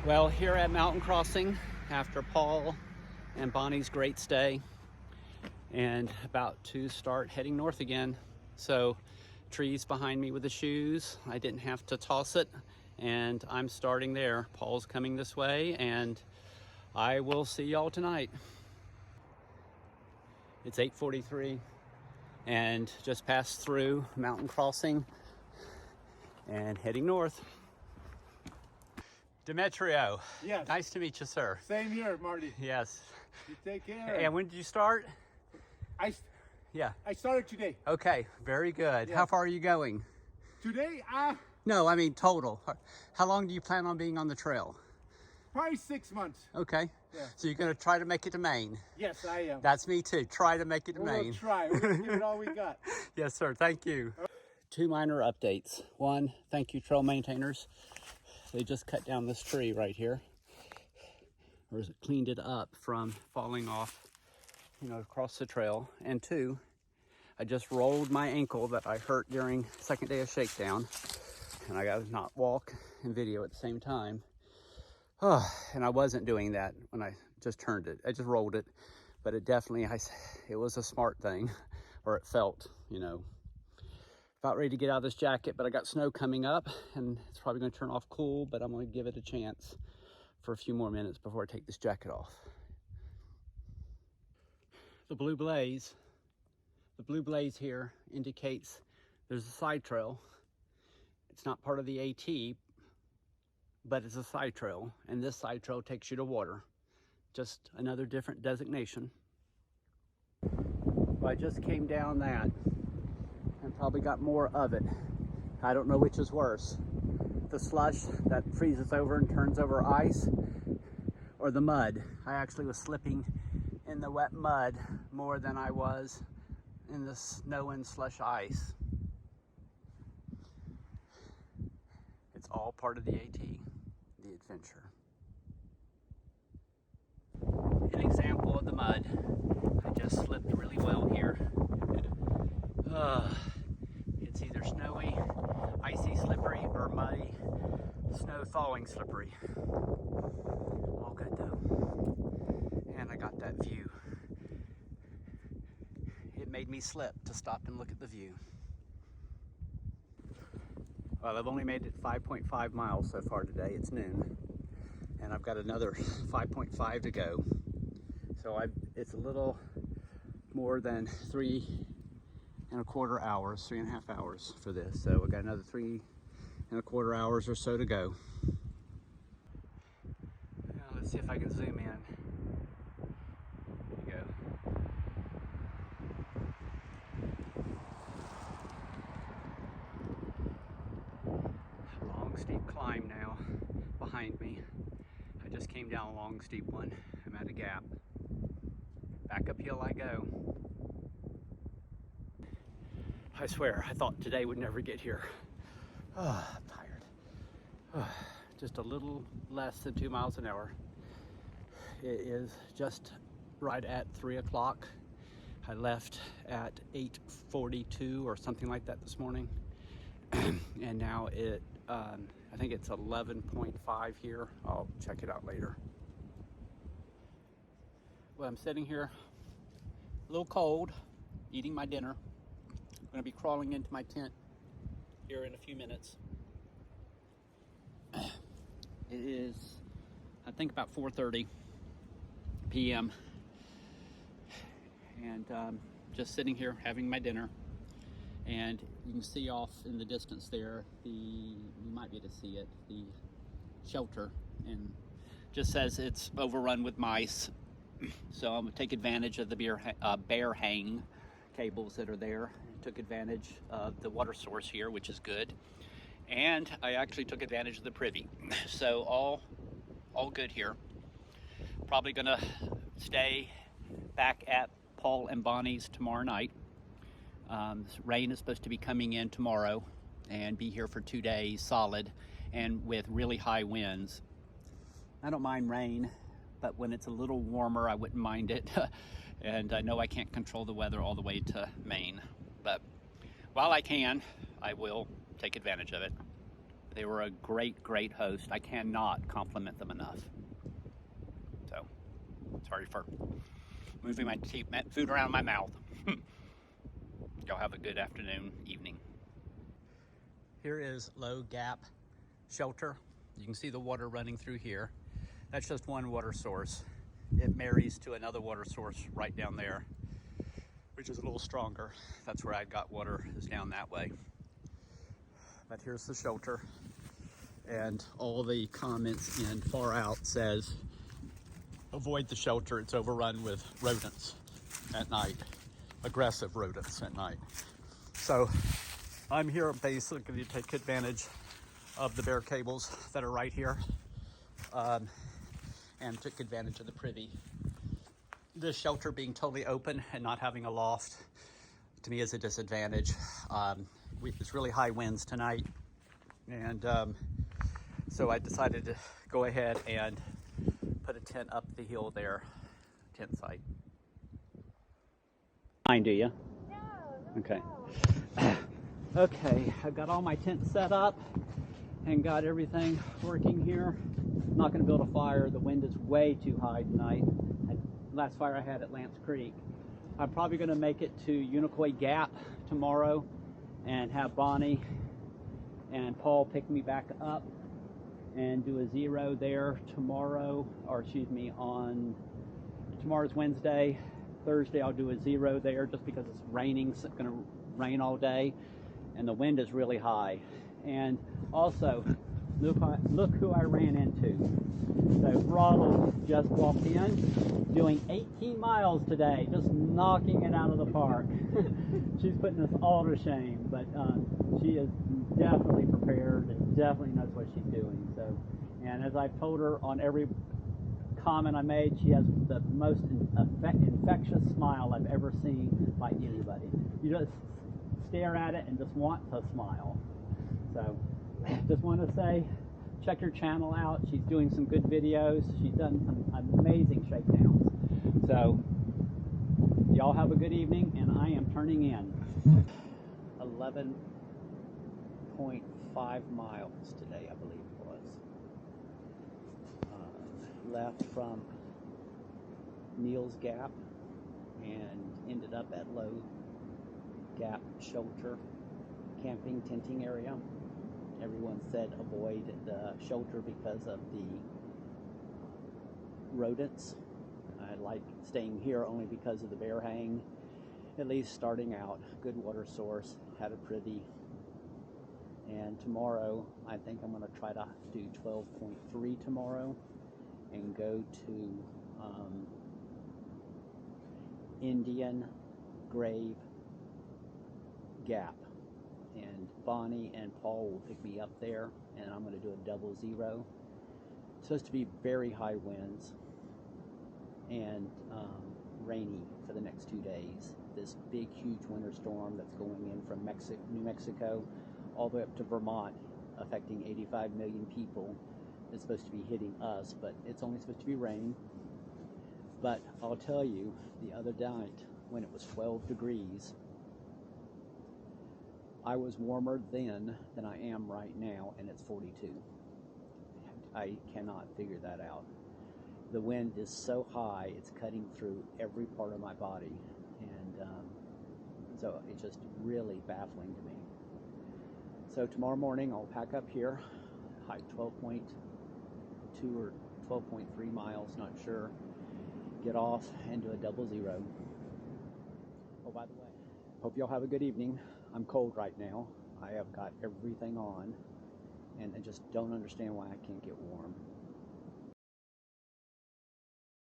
Well, here at Mountain Crossing, after Paul and Bonnie's great stay, and about to start heading north again. So, trees behind me with the shoes. I didn't have to toss it, and I'm starting there. Paul's coming this way, and I will see y'all tonight. It's 8:43, and just passed through Mountain Crossing and heading north. Demetrio. Yes. Nice to meet you, sir. Same here, Marty. Yes. You take care. And when did you start? I started today. Okay, very good. Yeah. How far are you going? Today, No, I mean total. How long do you plan on being on the trail? probably 6 months. Okay. Yeah. So you're going to try to make it to Maine. Yes, I am. That's me too. Try to make it to We'll Maine. try. We're gonna give it all we got. Yes, sir. Thank you. Two minor updates. One, thank you, trail maintainers. They just cut down this tree right here, or cleaned it up from falling off, across the trail. And two, I just rolled my ankle that I hurt during second day of shakedown, and I got to not walk and video at the same time. And I wasn't doing that when I just turned it. I just rolled it, but it definitely, it was a smart thing, or it felt, about ready to get out of this jacket, but I got snow coming up, and it's probably going to turn off cool, but I'm going to give it a chance for a few more minutes before I take this jacket off. The blue blaze here indicates there's a side trail. It's not part of the AT, but it's a side trail, and this side trail takes you to water. Just another different designation. Well, I just came down that and probably got more of it. I don't know which is worse. The slush that freezes over and turns over ice, or the mud. I actually was slipping in the wet mud more than I was in the snow and slush ice. It's all part of the AT, the adventure. An example of the mud. I just slipped really well here. It's either snowy, icy slippery, or muddy, snow thawing slippery. All good though. And I got that view. It made me slip to stop and look at the view. Well, I've only made it 5.5 miles so far today. It's noon, and I've got another 5.5 to go. So it's a little more than 3.25 hours, 3.5 hours for this. So I got another 3.25 hours or so to go. Now let's see if I can zoom in. There we go. Long steep climb now behind me. I just came down a long steep one. I'm at a gap. Back uphill I go. I swear, I thought today would never get here. I'm tired. Just a little less than 2 miles an hour. It is just right at 3 o'clock. I left at 8:42 or something like that this morning. And now I think it's 11.5 here. I'll check it out later. Well, I'm sitting here a little cold, eating my dinner. I'm going to be crawling into my tent here in a few minutes. It is, I think, about 4:30 p.m. And just sitting here having my dinner. And you can see off in the distance there, you might be able to see it, the shelter, and just says it's overrun with mice. So I'm going to take advantage of the bear hang cables that are there. Took advantage of the water source here, which is good. And I actually took advantage of the privy. So all good here. Probably going to stay back at Paul and Bonnie's tomorrow night. Rain is supposed to be coming in tomorrow and be here for 2 days solid, and with really high winds. I don't mind rain, but when it's a little warmer, I wouldn't mind it. And I know I can't control the weather all the way to Maine, but while I can, I will take advantage of it. They were a great, great host. I cannot compliment them enough. So, sorry for moving my food around my mouth. Y'all have a good afternoon, evening. Here is Neels Gap shelter. You can see the water running through here. That's just one water source. It marries to another water source right down there, which is a little stronger. That's where I got water, is down that way. But here's the shelter. And all the comments in Far Out says, avoid the shelter, it's overrun with rodents at night, aggressive rodents at night. So I'm here basically to take advantage of the bare cables that are right here, and took advantage of the privy. This shelter being totally open and not having a loft, to me, is a disadvantage. It's really high winds tonight, and so I decided to go ahead and put a tent up the hill there, tent site. Fine, do you? No. Okay. Okay, I've got all my tents set up and got everything working here. I'm not going to build a fire. The wind is way too high tonight. Last fire I had at Lance Creek. I'm probably going to make it to Neels Gap tomorrow and have Bonnie and Paul pick me back up and do a zero there tomorrow, or excuse me, on tomorrow's Wednesday. Thursday I'll do a zero there just because it's raining. It's going to rain all day and the wind is really high. And also, look who I ran into. So Throttle just walked in, doing 18 miles today, just knocking it out of the park. She's putting us all to shame, but she is definitely prepared and definitely knows what she's doing. So, and as I've told her on every comment I made, she has the most infectious smile I've ever seen by anybody. You just stare at it and just want to smile. So, just want to say, check her channel out. She's doing some good videos. She's done some amazing shakedowns. So, y'all have a good evening, and I am turning in 11.5 miles today, I believe it was. Left from Neels Gap and ended up at Neels Gap shelter, camping, tenting area. Everyone said avoid the shelter because of the rodents. I like staying here only because of the bear hang. At least starting out, good water source, had a privy. And tomorrow, I think I'm going to try to do 12.3 tomorrow and go to Indian Grave Gap. And Bonnie and Paul will pick me up there, and I'm going to do a double zero. It's supposed to be very high winds and rainy for the next 2 days. This big, huge winter storm that's going in from New Mexico all the way up to Vermont, affecting 85 million people, is supposed to be hitting us, but it's only supposed to be rain. But I'll tell you, the other night when it was 12 degrees, I was warmer then than I am right now, and it's 42. I cannot figure that out. The wind is so high, it's cutting through every part of my body, and so it's just really baffling to me. So tomorrow morning I'll pack up here, hike 12.2 or 12.3 miles, not sure, get off and do a double zero. Oh, by the way, hope y'all have a good evening. I'm cold right now. I have got everything on, and I just don't understand why I can't get warm.